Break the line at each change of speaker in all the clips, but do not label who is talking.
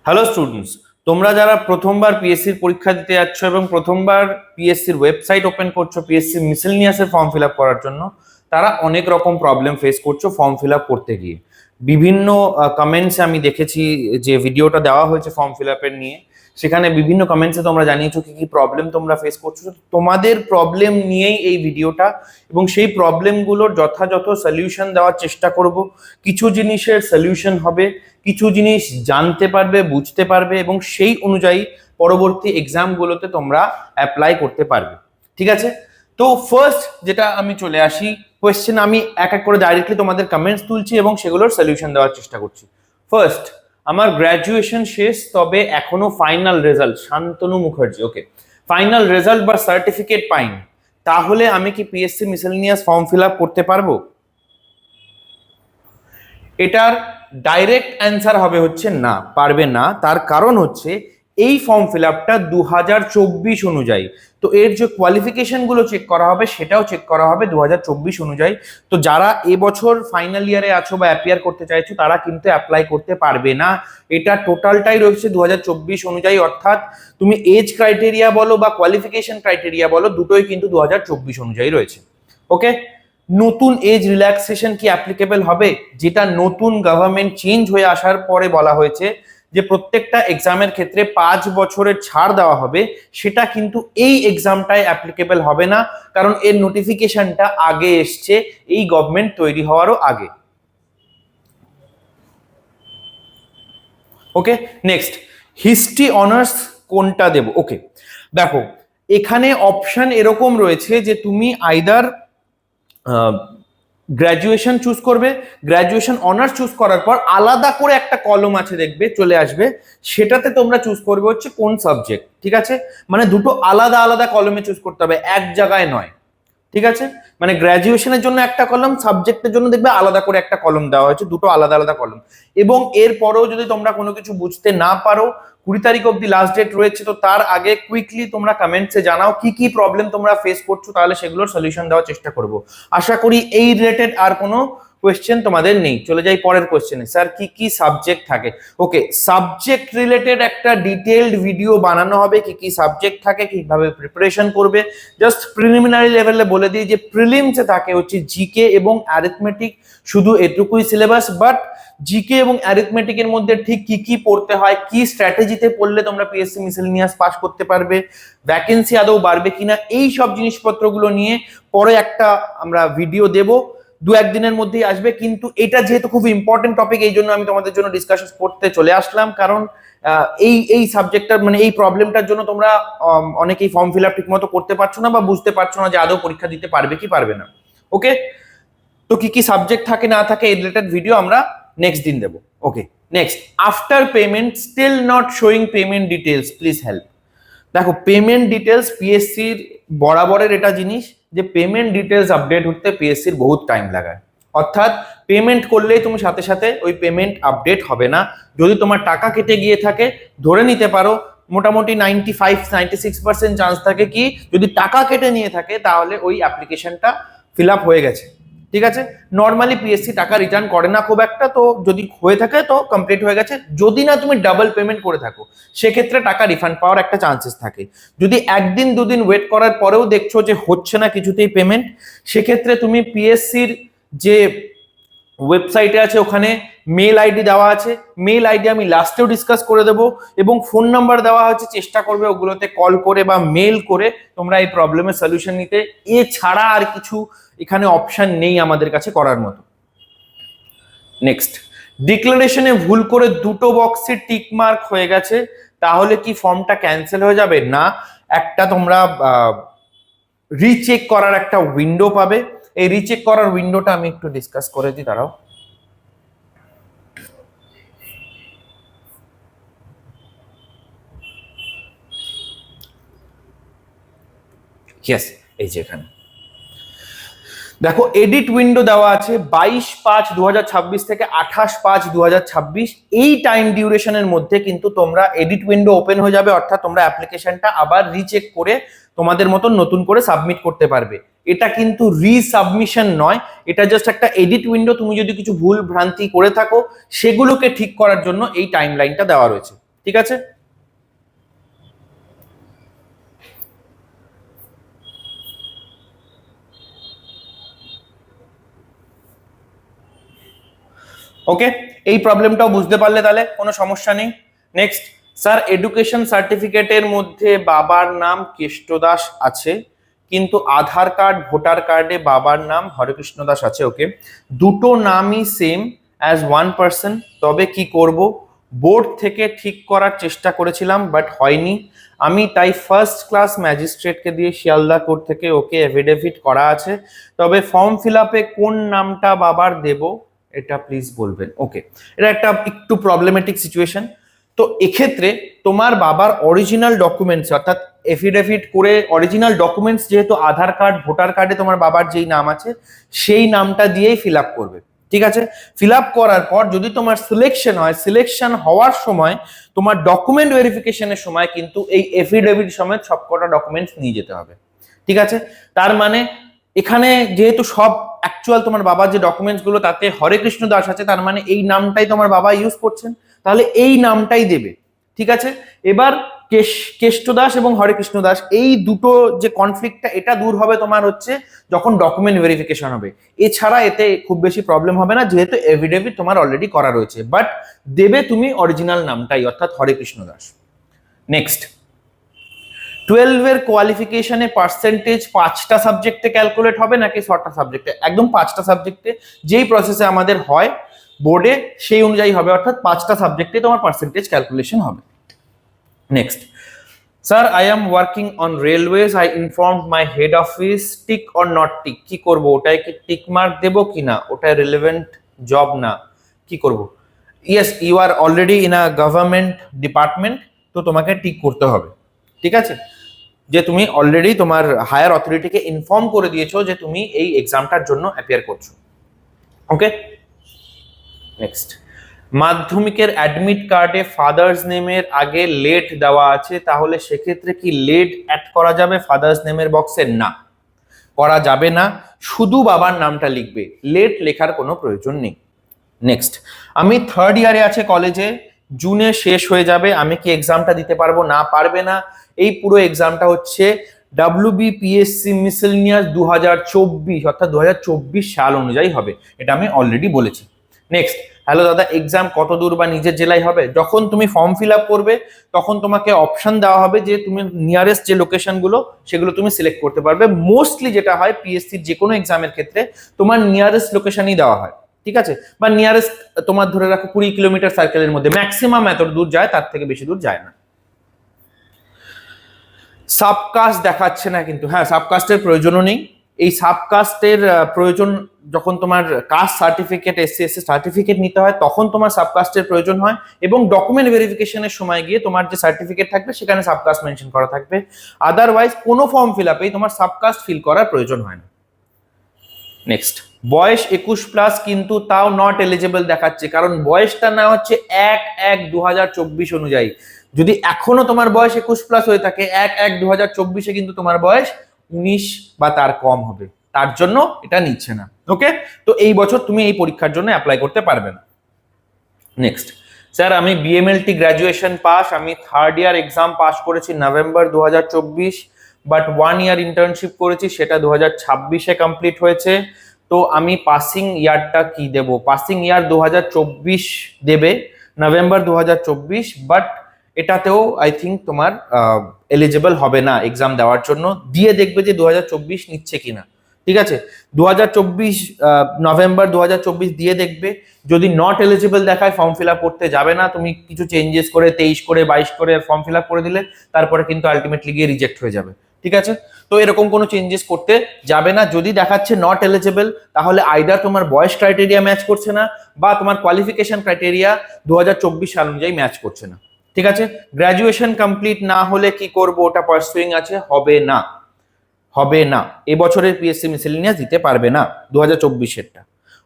Hello students, তোমরা যারা প্রথমবার পিএসসির পরীক্ষা দিতে যাচ্ছ এবং প্রথমবার পিএসসির ওয়েবসাইট ওপেন করছো পিএসসি মিসেলেনিয়াসের ফর্ম ফিল আপ করার জন্য, তারা অনেক রকম প্রবলেম ফেস করছো ফর্ম ফিল আপ করতে গিয়ে। বিভিন্ন কমেন্টসে আমি দেখেছি যে ভিডিওটা দেওয়া হয়েছে ফর্ম ফিল আপের নিয়ে, সেখানে বিভিন্ন কমেন্টসে তোমরা জানিয়েছো কি কি প্রবলেম তোমরা ফেস করছো। তোমাদের প্রবলেম নিয়েই এই ভিডিওটা, এবং সেই প্রবলেমগুলোর যথাযথ সলিউশন দেওয়ার চেষ্টা করব। কিছু জিনিসের সলিউশন হবে, কিছু জিনিস জানতে পারবে, বুঝতে পারবে, এবং সেই অনুযায়ী পরবর্তী এক্সামগুলোতে তোমরা অ্যাপ্লাই করতে পারবে। ঠিক আছে, তো ফার্স্ট যেটা আমি চলে আসি কোয়েশ্চেন, আমি এক এক করে ডাইরেক্টলি তোমাদের কমেন্টস তুলছি এবং সেগুলোর সলিউশন দেওয়ার চেষ্টা করছি। ফার্স্ট, আমার গ্র্যাজুয়েশন শেষ, তবে এখনো ফাইনাল রেজাল্ট, শান্তনু মুখার্জি, ওকে, ফাইনাল রেজাল্ট বা সার্টিফিকেট পাইনি, তাহলে আমি কি PSC miscellaneous form fill up করতে পারবো? এটার ডাইরেক্ট অ্যান্সার হবে হচ্ছে না, পারবে না। তার কারণ হচ্ছে এই ফর্ম ফিল আপটা 2024 অনুযায়ী, তো এর যে কোয়ালিফিকেশন গুলো চেক করা হবে সেটাও চেক করা হবে 2024 অনুযায়ী। তো যারা এবছর ফাইনাল ইয়ারে আছো বা অ্যাপিয়ার করতে চাইছো তারা কিন্তু অ্যাপ্লাই করতে পারবে না। এটা টোটালটাই রয়েছে 2024 অনুযায়ী, অর্থাৎ তুমি এজ ক্রাইটেরিয়া বলো বা কোয়ালিফিকেশন ক্রাইটেরিয়া বলো, দুটোই কিন্তু 2024 অনুযায়ী রয়েছে। ওকে, নতুন এজ রিল্যাক্সেশন কি অ্যাপ্লিকেবল হবে? যেটা নতুন গভর্নমেন্ট চেঞ্জ হয়ে আসার পরে বলা হয়েছে যে প্রত্যেকটা এক্সামের ক্ষেত্রে 5 বছরের ছাড় দেওয়া হবে, সেটা কিন্তু এই এক্সামটায় অ্যাপ্লিকেবল হবে না, কারণ এর নোটিফিকেশনটা আগে এসছে, এই গভর্নমেন্ট তৈরি হওয়ারও আগে। ওকে, নেক্সট, হিস্ট্রি অনার্স কোনটা দেব? ওকে, দেখো এখানে অপশন এরকম রয়েছে যে তুমি আইদার গ্র্যাজুয়েশন চুজ করবে, গ্র্যাজুয়েশন অনার্স চুজ করার পর আলাদা করে একটা কলম আছে দেখবে চলে আসবে, সেটাতে তোমরা চুজ করবে হচ্ছে কোন সাবজেক্ট। ঠিক আছে, মানে দুটো আলাদা আলাদা কলমে চুজ করতে হবে, এক জায়গায় নয়। ঠিক আছে, মানে গ্র্যাজুয়েশনের জন্য একটা কলম, সাবজেক্টের জন্য দেখবে আলাদা করে একটা কলম দেওয়া হয়েছে, দুটো আলাদা আলাদা কলম। এবং এরপরেও যদি তোমরা কোনো কিছু বুঝতে না পারো, 20 তারিখ অব্দি লাস্ট ডেট রয়েছে, তো তার আগে কুইকলি তোমরা কমেন্টসে জানাও কি কি প্রবলেম তোমরা ফেস করছো, তাহলে সেগুলোর সলিউশন দেওয়ার চেষ্টা করব। আশা করি এই রিলেটেড আর কোনো কোয়েশ্চেন তোমাদের নেই। চলে যাই পরের কোয়েশ্চেনে, স্যার কি কি সাবজেক্ট থাকে? ওকে, সাবজেক্ট রিলেটেড একটা ডিটেইলড ভিডিও বানানো হবে, কি কি সাবজেক্ট থাকে, কিভাবে প্রিপারেশন করবে। জাস্ট প্রিলিমিনারি লেভেলে বলে দিই যে প্রিলিমসে থাকে হচ্ছে জিকে এবং অ্যারিথমেটিক, শুধু এটুকুই সিলেবাস। বাট জিকে এবং অ্যারিথমেটিকের মধ্যে ঠিক কি কি পড়তে হয়, কি স্ট্র্যাটেজিতে পড়লে তোমরা পিএসসি মিসেলেনিয়াস পাস করতে পারবে, ভ্যাকেন্সি আদৌ বাড়বে কিনা, এই সব জিনিসপত্রগুলো নিয়ে পরে একটা আমরা ভিডিও দেব, 2-1 দিনের মধ্যেই আসবে। কিন্তু এটা যেহেতু খুব ইম্পর্টেন্ট টপিক, এই জন্য আমি তোমাদের জন্য ডিসকাশন করতে চলে আসলাম, কারণ এই সাবজেক্টটা মানে এই প্রবলেমটার জন্য তোমরা অনেকেই ফর্ম ফিল আপ ঠিক মতো করতে পারছো না বা বুঝতে পারছো না যে আদৌ পরীক্ষা দিতে পারবে কি পারবে না। ওকে, তো কি কি সাবজেক্ট থাকে না থাকে এই রিলেটেড ভিডিও আমরা নেক্সট দিন দেবো। Okay, next, after payment still not showing payment details, please help. দেখো পেমেন্ট ডিটেলস পিএসসির বরাবরের এটা জিনিস যে পেমেন্ট ডিটেলস আপডেট হতে পিএসসির বহুত টাইম লাগায়, অর্থাৎ পেমেন্ট করলেই তুমি সাথে সাথে ওই পেমেন্ট আপডেট হবে না। যদি তোমার টাকা কেটে গিয়ে থাকে, ধরে নিতে পারো মোটামুটি 95-96% চান্স থাকে কি যদি টাকা কেটে নিয়ে থাকে তাহলে ওই অ্যাপ্লিকেশনটা ফিল আপ হয়ে গেছে। ঠিক আছে, নর্মালি পিএসসি টাকা রিটার্ন করে না খুব একটা, তো যদি হয়ে থাকে তো কমপ্লিট হয়ে গেছে। যদি না তুমি ডাবল পেমেন্ট করে থাকো সেক্ষেত্রে টাকা রিফান্ড পাওয়ার একটা চান্সেস থাকে। যদি 1 দিন 2 দিন ওয়েট করার পরেও দেখছো যে হচ্ছে না কিছুতেই পেমেন্ট, সেক্ষেত্রে তুমি পিএসসির যে ওয়েবসাইটে আছে ওখানে মেল আইডি দেওয়া আছে, মেল আইডি আমি লাস্টেও ডিসকাস করে দেবো, এবং ফোন নাম্বার দেওয়া হচ্ছে, চেষ্টা করবে ওগুলোতে কল করে বা মেল করে তোমরা এই প্রবলেমের সলিউশন নিতে। এছাড়া আর কিছু এখানে অপশন নেই আমাদের কাছে করার মতো। নেক্সট, ডিক্লারেশনে ভুল করে 2টো বক্সে টিক মার্ক হয়ে গেছে, তাহলে কি ফর্মটা ক্যান্সেল হয়ে যাবে? না, একটা তোমরা রিচেক করার একটা উইন্ডো পাবে। এই রিচেক করার উইন্ডোটা আমি একটু ডিসকাস করে দিই, দাঁড়াও। ইয়েস, এই যে এখানে দেখো এডিট উইন্ডো দেওয়া আছে 22/5/2026 থেকে 28/5/2026। এই টাইম ডিউরেশনের মধ্যে কিন্তু তোমরা এডিট উইন্ডো ওপেন হয়ে যাবে, অর্থাৎ তোমরা অ্যাপ্লিকেশনটা আবার রিচেক করে তোমাদের মতন নতুন করে সাবমিট করতে পারবে। এটা কিন্তু রিসাবমিশন নয়, এটা জাস্ট একটা এডিট উইন্ডো। তুমি যদি কিছু ভুল ভ্রান্তি করে থাকো সেগুলোকে ঠিক করার জন্য এই টাইম লাইনটা দেওয়া রয়েছে। ঠিক আছে? ওকে, এই প্রবলেমটাও বুঝতে পারলে তাহলে কোনো সমস্যা নেই। নেক্সট, স্যার এডুকেশন সার্টিফিকেটের মধ্যে বাবার নাম কেষ্ট দাস আছে, কিন্তু আধার কার্ড ভোটার কার্ডে বাবার নাম হরেকৃষ্ণ দাস আছে। ওকে, দুটো নামই সেম অ্যাজ ওয়ান পার্সন, তবে কি করব? বোর্ড থেকে ঠিক করার চেষ্টা করেছিলাম বাট হয়নি। আমি তাই ফার্স্ট ক্লাস ম্যাজিস্ট্রেটকে দিয়ে শিয়ালদা কোর্ট থেকে ওকে এফিডেভিট করা আছে, তবে ফর্ম ফিল আপে কোন নামটা বাবার দেব এটা প্লিজ বলবেন। ওকে, এটা একটা একটু প্রবলেমেটিক সিচুয়েশন। তো এক্ষেত্রে তোমার বাবার অরিজিনাল ডকুমেন্টস অর্থাৎ এফিডেভিট করে অরিজিনাল ডকুমেন্টস যেহেতু আধার কার্ড ভোটার কার্ডে তোমার বাবার যেই নাম আছে সেই নামটা দিয়েই ফিল আপ করবে। ঠিক আছে, ফিল আপ করার পর যদি তোমার সিলেকশন হয়, সিলেকশন হওয়ার সময় তোমার ডকুমেন্ট ভেরিফিকেশনের সময় কিন্তু এই এফিডেভিট সমেত সবকটা ডকুমেন্টস নিয়ে যেতে হবে। ঠিক আছে, তার মানে এখানে যেহেতু সব অ্যাকচুয়াল তোমার বাবার যে ডকুমেন্টস গুলো তাতে হরেকৃষ্ণ দাস আছে, তার মানে এই নামটাই তোমার বাবা ইউজ করছেন, তাহলে এই নামটাই দেবে। ঠিক আছে, এবার কেষ্ট দাস এবং হরেকৃষ্ণ দাস এই দুটো যে কনফ্লিক্টটা এটা দূর হবে তোমার হচ্ছে যখন ডকুমেন্ট ভেরিফিকেশন হবে। এছাড়া এতে খুব বেশি প্রবলেম হবে না, যেহেতু এফিডেভিট তোমার অলরেডি করা রয়েছে, বাট দেবে তুমি অরিজিনাল নামটাই অর্থাৎ হরেকৃষ্ণ দাস। নেক্সট, 12 এর কোয়ালিফিকেশনে পার্সেন্টেজ 5টা সাবজেক্টে ক্যালকুলেট হবে নাকি 6টা সাবজেক্টে? একদম 5টা সাবজেক্টে, যেই প্রসেসে আমাদের হয় বোর্ডে সেই অনুযায়ী হবে, অর্থাৎ 5টা সাবজেক্টে তোমার পার্সেন্টেজ ক্যালকুলেশন হবে। Next, sir I am working on railways, I inform my head office, tick or not tick? কি করব, ওটাই কি টিক মার্ক দেবো কিনা? ওটা রিলেভেন্ট জব না, কি করব? Yes, you are already in a government department, তো তোমাকে টিক করতে হবে। ঠিক আছে, যে তুমি অলরেডি তোমার হায়ার অথরিটিকে ইনফর্ম করে দিয়েছো যে তুমি এই এক্সামটার জন্য অ্যাপিয়ার করছো। ওকে, নেক্সট, মাধ্যমিকের অ্যাডমিট কার্ডে ফাদার্স নেমের আগে লেট দেওয়া আছে, তাহলে সেক্ষেত্রে কি লেট অ্যাড করা যাবে ফাদার্স নেমের বক্সে? না, করা যাবে না, শুধু বাবার নামটা লিখবে, লেট লেখার কোনো প্রয়োজন নেই। নেক্সট, আমি 3rd ইয়ারে আছে কলেজে, জুনে শেষ হয়ে যাবে, আমি কি এক্সামটা দিতে পারবো? না, পারবে না। এই পুরো এক্সামটা হচ্ছে WBPSC মিসেলেনিয়াস 2024 অর্থাৎ 2024 সাল অনুযায়ী হবে, এটা আমি অলরেডি বলেছি। নেক্সট, হ্যালো দাদা, এক্সাম কত দূর বা নিজের জেলায় হবে? যখন তুমি ফর্ম ফিল আপ করবে তখন তোমাকে অপশন দেওয়া হবে যে তুমি নিয়ারেস্ট যে লোকেশন গুলো সেগুলো তুমি সিলেক্ট করতে পারবে। মোস্টলি যেটা হয় পিএসসির যে কোনো এক্সামের ক্ষেত্রে তোমার নিয়ারেস্ট লোকেশনই দেওয়া হয়। ঠিক আছে, বা নিয়ারেস্ট তোমার ধরে রাখো 20 কিলোমিটার সার্কেলের মধ্যে, ম্যাক্সিমাম এত দূর যায়, তার থেকে বেশি দূর যায় না। সাবকাস্ট দেখাচ্ছে না কিন্তু, হ্যাঁ সাবকাস্টের প্রয়োজনও নেই। এই সাবকাস্টের প্রয়োজন যখন তোমার কাস্ট সার্টিফিকেট SC/SC সার্টিফিকেট নিতে হয় তখন তোমার সাবকাস্টের প্রয়োজন হয়, এবং ডকুমেন্ট ভেরিফিকেশনের সময় গিয়ে তোমার যে সার্টিফিকেট থাকবে সেখানে সাবকাস্ট মেনশন করা থাকবে। আদারওয়াইজ কোনো ফর্ম ফিল আপেই তোমার সাবকাস্ট ফিল করার প্রয়োজন হয় না। নেক্সট, বয়স 21+ কিন্তু তাও নট এলিজেবল দেখাচ্ছে, কারণ বয়সটা না হচ্ছে 1/1/2024 অনুযায়ী। যদি এখনো তোমার বয়স 21+ হয়ে থাকে 1/1/2024 কিন্তু তোমার বয়স 19 বা তার কম হবে, তার জন্য এটা নিচ্ছে না। ওকে, তো এই বছর তুমি এই পরীক্ষার জন্য অ্যাপ্লাই করতে পারবে না। নেক্সট, স্যার আমি BMLT গ্র্যাজুয়েশন পাস, আমি 3rd ইয়ার এক্সাম পাস করেছি নভেম্বর 2024, বাট 1 ইয়ার ইন্টার্নশিপ করেছি, সেটা 2026-এ কমপ্লিট হয়েছে, তো আমি পাসিং ইয়ারটা কি দেব? পাসিং ইয়ার 2024 দেবে, নভেম্বর 2024, বাট এটাতেও আই থিঙ্ক তোমার এলিজিবল হবে না এক্সাম দেওয়ার জন্য। দিয়ে দেখবে যে 2024 নিচ্ছে কিনা। ঠিক আছে, 2024 নভেম্বর 2024 দিয়ে দেখবে, যদি নট এলিজিবল দেখায় ফর্ম ফিল আপ করতে যাবে না, তুমি কিছু চেঞ্জেস করে 23 করে 22 করে ফর্ম ফিল আপ করে দিলে তারপরে কিন্তু আলটিমেটলি গিয়ে রিজেক্ট হয়ে যাবে। ঠিক আছে, তো এরকম কোনো চেঞ্জেস করতে যাবে না। যদি দেখাচ্ছে নট এলিজিবল, তাহলে আইদার তোমার বয়স ক্রাইটেরিয়া ম্যাচ করছে না বা তোমার কোয়ালিফিকেশন ক্রাইটেরিয়া 2024 সাল অনুযায়ী ম্যাচ করছে না। ঠিক আছে, গ্র্যাজুয়েশন কমপ্লিট না হলে কি করব? ওটা পার্সুইং আছে, হবে না, হবে না, এবছরের পিএসসি মিসেলেনিয়াস দিতে পারবে না 2024-এরটা।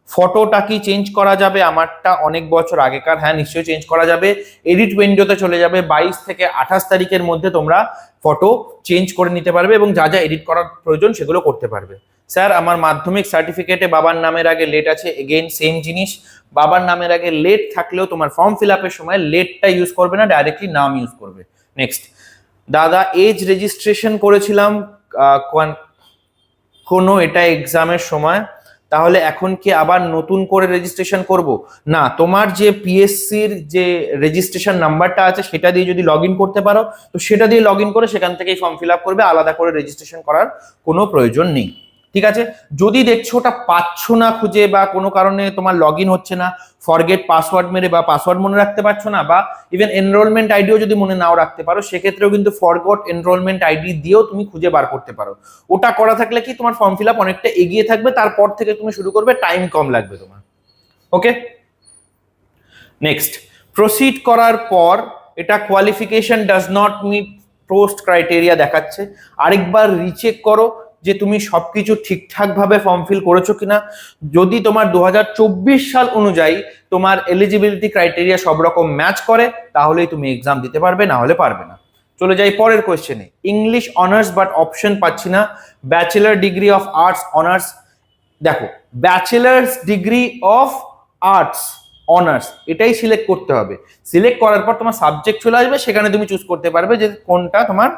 ফটোটা কি চেঞ্জ করা যাবে? আমারটা অনেক বছর আগেকার, হ্যাঁ নিশ্চয়ই চেঞ্জ করা যাবে। এডিট উইন্ডোতে চলে যাবে, 22 থেকে 28 তারিখের মধ্যে তোমরা ফটো চেঞ্জ করে নিতে পারবে এবং যা যা এডিট করার প্রয়োজন সেগুলো করতে পারবে। স্যার আমার মাধ্যমিক সার্টিফিকেটে বাবার নামের আগে লেট আছে, এগেইন সেম জিনিস, বাবার নামের আগে লেট থাকলেও তোমার ফর্ম ফিল আপের সময় লেটটা ইউজ করবে না, ডাইরেক্টলি নাম ইউজ করবে। নেক্সট, দাদা এজ রেজিস্ট্রেশন করেছিলাম কোনো এটা এক্সামের সময়, তাহলে এখন কি আবার নতুন করে রেজিস্ট্রেশন করব? না, তোমার যে পিএসসির যে রেজিস্ট্রেশন নাম্বারটা আছে সেটা দিয়ে যদি লগ ইন করতে পারো তো সেটা দিয়ে লগ ইন করে সেখান থেকেই ফর্ম ফিল আপ করবে, আলাদা করে রেজিস্ট্রেশন করার কোনো প্রয়োজন নেই। ঠিক আছে, যদি দেখছো ওটা পাচ্ছ না খুঁজে বা কোনো কারণে তোমার লগ ইন হচ্ছে না, ফরগেট পাসওয়ার্ড মেরে বা পাসওয়ার্ড মনে রাখতে পারছো না, বা ইভেন এনরোলমেন্ট আইডিও যদি মনে নাও রাখতে পারো, সেক্ষেত্রেও কিন্তু ফরগট এনরোলমেন্ট আইডি দিয়েও তুমি খুঁজে বার করতে পারো। ওটা করা থাকলে কি তোমার ফর্ম ফিল আপ অনেকটা এগিয়ে থাকবে, তারপর থেকে তুমি শুরু করবে, টাইম কম লাগবে তোমার। ওকে, নেক্সট, প্রসিড করার পর এটা qualification does not meet post criteria দেখাচ্ছে, আরেকবার রিচেক করো যে তুমি সবকিছু ঠিকঠাক ভাবে ফর্ম ফিল করেছো কিনা। যদি তোমার 2024 সাল অনুযায়ী তোমার এলিজিবিলিটি ক্রাইটেরিয়া সব রকম ম্যাচ করে তাহলেই তুমি এক্সাম দিতে পারবে, না হলে পারবে না। চলে যাই পরের কোয়েশ্চেনে, ইংলিশ অনার্স বাট অপশন পাচ্ছি না, bachelor degree of arts honours. দেখো, bachelors degree of arts honours এটাই সিলেক্ট করতে হবে। সিলেক্ট করার পর তোমার সাবজেক্ট চলে আসবে, সেখানে তুমি চুজ করতে পারবে যে কোনটা তোমার,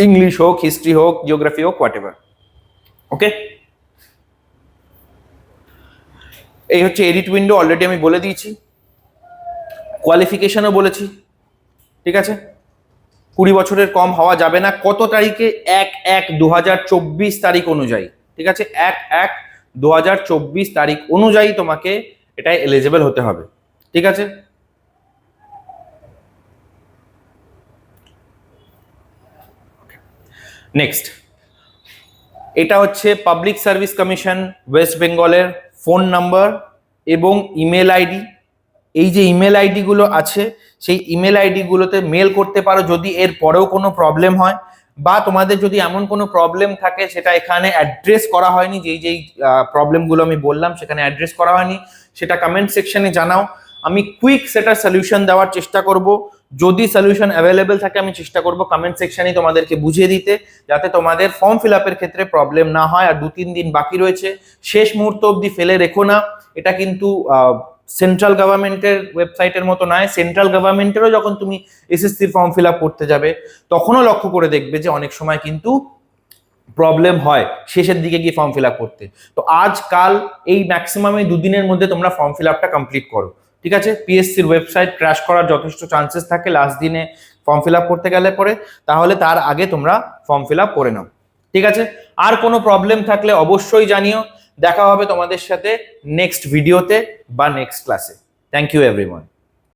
ইংলিশ হোক, হিস্ট্রি হোক, জিওগ্রাফি হোক, হোয়াট এভার। ওকে, এই হচ্ছে এডিট উইন্ডো, অলরেডি আমি বলে দিয়েছি, কোয়ালিফিকেশনও বলেছি। ঠিক আছে, 20 বছরের কম হওয়া যাবে না, কত তারিখে, 1/1/2024 তারিখ অনুযায়ী। ঠিক আছে, 1/1/2024 তারিখ অনুযায়ী তোমাকে এটা এলিজিবল হতে হবে। ঠিক আছে, নেক্সট, এটা হচ্ছে পাবলিক সার্ভিস কমিশন ওয়েস্ট বেঙ্গলের ফোন নাম্বার এবং ইমেল আইডি। এই যে ইমেল আইডি গুলো আছে সেই ইমেল আইডি গুলোতে মেল করতে পারো যদি এর পরেও কোনো প্রবলেম হয়, বা তোমাদের যদি এমন কোনো প্রবলেম থাকে সেটা এখানে অ্যাড্রেস করা হয়নি, যেই প্রবলেমগুলো আমি বললাম সেখানে অ্যাড্রেস করা হয়নি, সেটা কমেন্ট সেকশনে জানাও, আমি কুইক সেটার সলিউশন দেওয়ার চেষ্টা করব। যদি সলিউশন অ্যাভেলেবেল থাকে আমি চেষ্টা করব কমেন্ট সেকশনে তোমাদেরকে বুঝিয়ে দিতে, যাতে তোমাদের ফর্ম ফিল আপের ক্ষেত্রে প্রবলেম না হয়। আর 2-3 দিন বাকি রয়েছে, শেষ মুহূর্ত অবধি ফেলে রেখো না। এটা কিন্তু সেন্ট্রাল গভর্নমেন্টের ওয়েবসাইটের মতো নয়, সেন্ট্রাল গভর্নমেন্টেরও যখন তুমি এসএসসির ফর্ম ফিল আপ করতে যাবে তখনও লক্ষ্য করে দেখবে যে অনেক সময় কিন্তু প্রবলেম হয় শেষের দিকে গিয়ে ফর্ম ফিল আপ করতে। তো আজকাল এই ম্যাক্সিমাম এই 2 দিনের মধ্যে তোমরা ফর্ম ফিল আপটা কমপ্লিট করো। ঠিক আছে, পিএসসির ওয়েবসাইট ক্র্যাশ করার যথেষ্ট চান্সেস থাকে লাস্ট দিনে ফর্ম ফিল আপ করতে গেলে পরে, তাহলে তার আগে তোমরা ফর্ম ফিল আপ করে নাও। ঠিক আছে, আর কোনো প্রবলেম থাকলে অবশ্যই জানিও। দেখা হবে তোমাদের সাথে নেক্সট ভিডিওতে বা নেক্সট ক্লাসে। Thank you everyone.